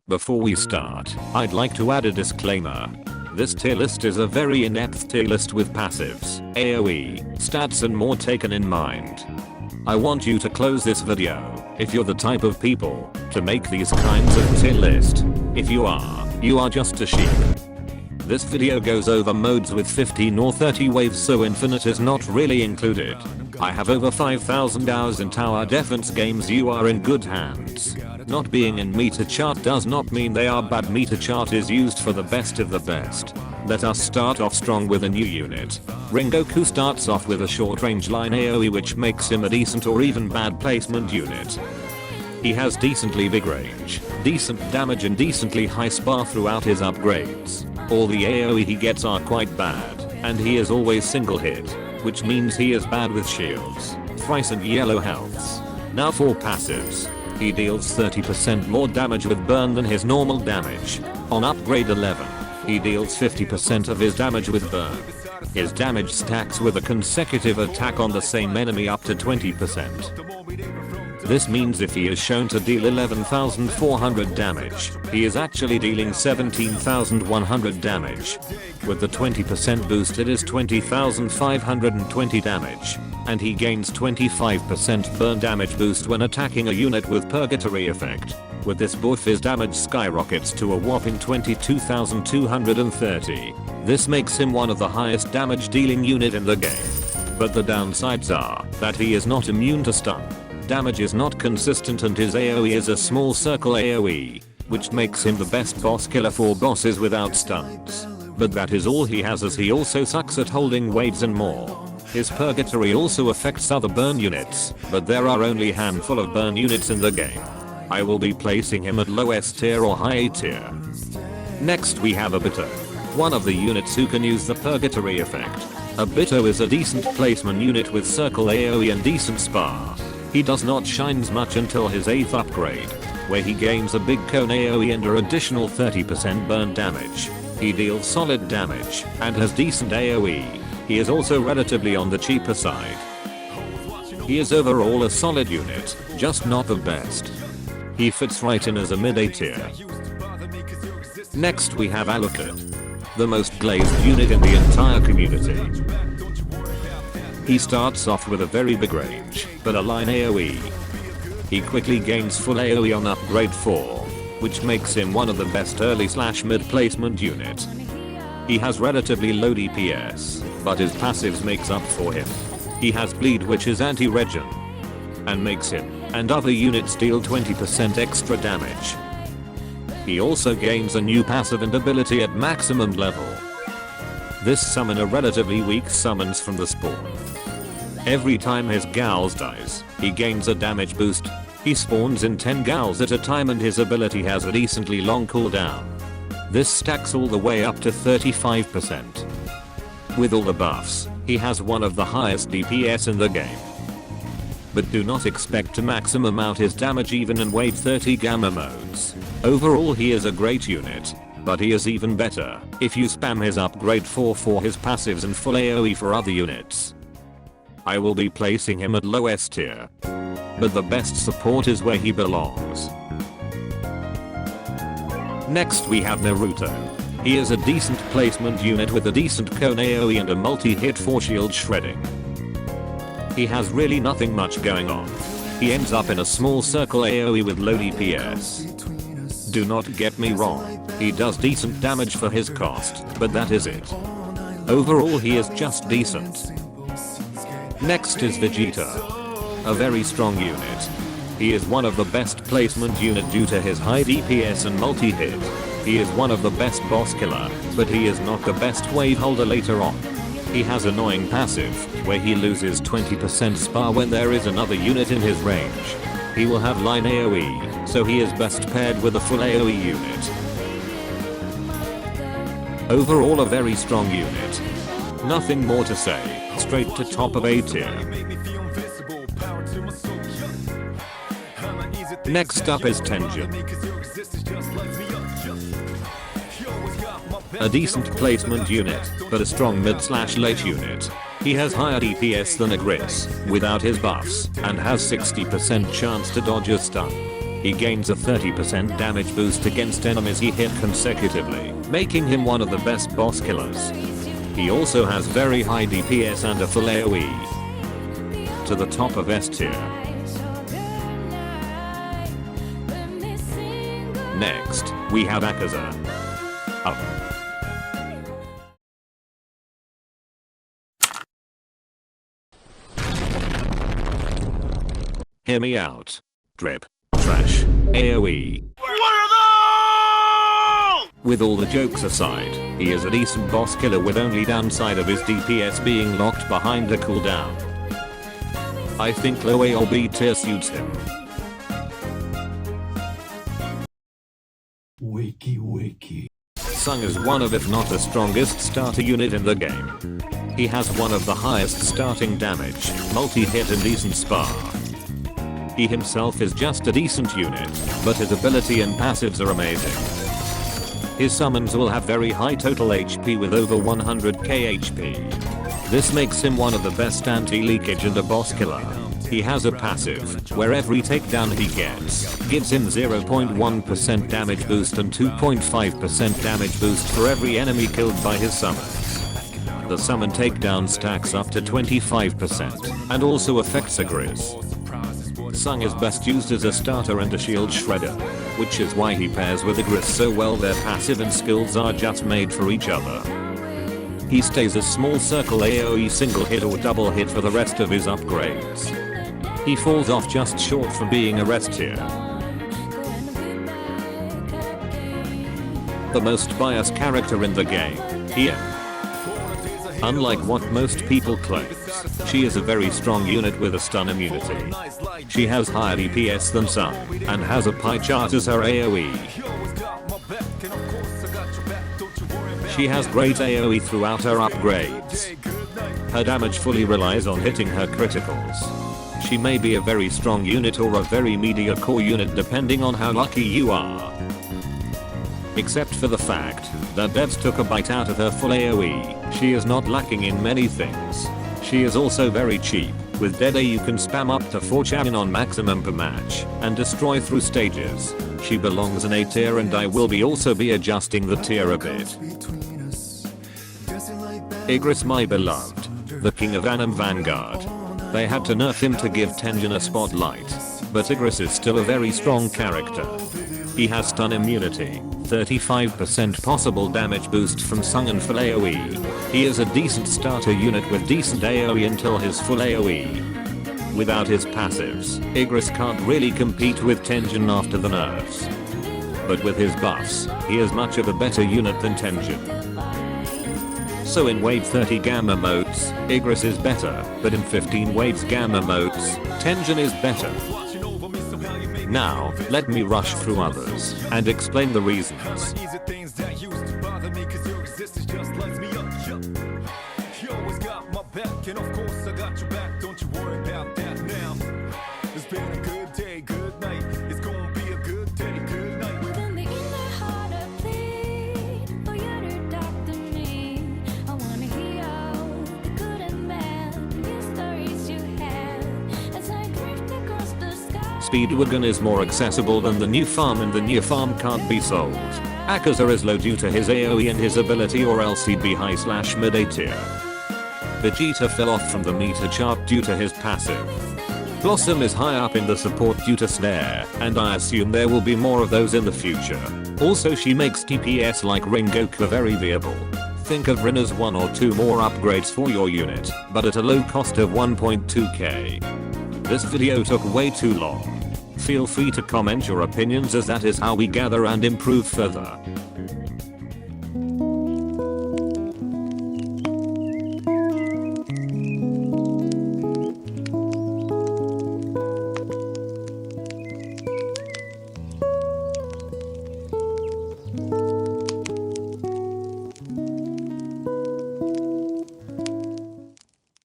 Before we start, I'd like to add a disclaimer. This tier list is a very in-depth tier list with passives, AoE, stats and more taken in mind. I want you to close this video, if you're the type of people, to make these kinds of tier list. If you are just a sheep. This video goes over modes with 15 or 30 waves, so infinite is not really included. I have over 5,000 hours in tower defense games. You are in good hands. Not being in meta chart does not mean they are bad. Meta chart is used for the best of the best. Let us start off strong with a new unit. Rengoku starts off with a short range line AoE, which makes him a decent or even bad placement unit. He has decently big range, decent damage and decently high spar throughout his upgrades. All the AoE he gets are quite bad, and he is always single hit, which means he is bad with shields, thrice and yellow healths. Now for passives. He deals 30% more damage with burn than his normal damage. On upgrade 11, he deals 50% of his damage with burn. His damage stacks with a consecutive attack on the same enemy up to 20%. This means if he is shown to deal 11,400 damage, he is actually dealing 17,100 damage. With the 20% boost it is 20,520 damage, and he gains 25% burn damage boost when attacking a unit with purgatory effect. With this buff his damage skyrockets to a whopping 22,230. This makes him one of the highest damage dealing unit in the game. But the downsides are that he is not immune to stun. Damage is not consistent and his AoE is a small circle AoE, which makes him the best boss killer for bosses without stuns. But that is all he has, as he also sucks at holding waves and more. His purgatory also affects other burn units, but there are only a handful of burn units in the game. I will be placing him at low S tier or high A tier. Next we have Obito, one of the units who can use the purgatory effect. Obito is a decent placement unit with circle AoE and decent spar. He does not shine much until his 8th upgrade, where he gains a big cone AoE and an additional 30% burn damage. He deals solid damage and has decent AoE. He is also relatively on the cheaper side. He is overall a solid unit, just not the best. He fits right in as a mid A tier. Next we have Alucard, the most glazed unit in the entire community. He starts off with a very big range, but a line AoE. He quickly gains full AoE on upgrade 4, which makes him one of the best early/mid placement unit. He has relatively low DPS, but his passives makes up for him. He has bleed, which is anti-regen, and makes him and other units deal 20% extra damage. He also gains a new passive and ability at maximum level. This summoner relatively weak summons from the spawn. Every time his gals dies, he gains a damage boost. He spawns in 10 gals at a time and his ability has a decently long cooldown. This stacks all the way up to 35%. With all the buffs, he has one of the highest DPS in the game. But do not expect to maximum out his damage even in wave 30 gamma modes. Overall he is a great unit, but he is even better if you spam his upgrade 4 for his passives and full AoE for other units. I will be placing him at low S tier. But the best support is where he belongs. Next we have Naruto. He is a decent placement unit with a decent cone AoE and a multi-hit for shield shredding. He has really nothing much going on. He ends up in a small circle AoE with low DPS. Do not get me wrong, he does decent damage for his cost, but that is it. Overall he is just decent. Next is Vegeta, a very strong unit. He is one of the best placement unit due to his high DPS and multi-hit. He is one of the best boss killer, but he is not the best wave holder later on. He has annoying passive, where he loses 20% spar when there is another unit in his range. He will have line AoE, so he is best paired with a full AoE unit. Overall a very strong unit. Nothing more to say, straight to top of A tier. Next up is Tengen. A decent placement unit, but a strong mid/late unit. He has higher DPS than Igris, without his buffs, and has 60% chance to dodge a stun. He gains a 30% damage boost against enemies he hit consecutively, making him one of the best boss killers. He also has very high DPS and a full AoE. To the top of S tier. Next, we have Akaza. Up. Hear me out. Drip. Trash. AoE. With all the jokes aside, he is a decent boss killer with only downside of his DPS being locked behind a cooldown. I think low A or B tier suits him. Wiki. Sung is one of if not the strongest starter unit in the game. He has one of the highest starting damage, multi-hit and decent spar. He himself is just a decent unit, but his ability and passives are amazing. His summons will have very high total HP with over 100k HP. This makes him one of the best anti-leakage and a boss killer. He has a passive, where every takedown he gets, gives him 0.1% damage boost and 2.5% damage boost for every enemy killed by his summons. The summon takedown stacks up to 25%, and also affects Igris. Sung is best used as a starter and a shield shredder, which is why he pairs with Igris so well. Their passive and skills are just made for each other. He stays a small circle AoE single hit or double hit for the rest of his upgrades. He falls off just short from being a rest tier. The most biased character in the game, Tien. Unlike what most people claim, she is a very strong unit with a stun immunity. She has higher DPS than Sung, and has a pie chart as her AoE. She has great AoE throughout her upgrades. Her damage fully relies on hitting her criticals. She may be a very strong unit or a very mediocre unit depending on how lucky you are. Except for the fact that devs took a bite out of her full AoE, she is not lacking in many things. She is also very cheap. With Dead A you can spam up to 4 champion on maximum per match, and destroy through stages. She belongs in A tier and I will also be adjusting the tier a bit. Igris, my beloved. The king of anime Vanguard. They had to nerf him to give Tengen a spotlight. But Igris is still a very strong character. He has stun immunity, 35% possible damage boost from Sung and full AoE. He is a decent starter unit with decent AoE until his full AoE. Without his passives, Igris can't really compete with Tengen after the nerfs. But with his buffs, he is much of a better unit than Tengen. So in wave 30 gamma modes, Igris is better, but in 15 waves gamma modes, Tengen is better. Now, let me rush through others, and explain the reasons. Speedwagon is more accessible than the new farm and the new farm can't be sold. Akaza is low due to his AoE and his ability or else he'd be high/mid A tier. Vegeta fell off from the meter chart due to his passive. Blossom is high up in the support due to snare, and I assume there will be more of those in the future. Also she makes DPS like Rengoku very viable. Think of Rin as 1 or 2 more upgrades for your unit, but at a low cost of 1.2k. This video took way too long. Feel free to comment your opinions as that is how we gather and improve further.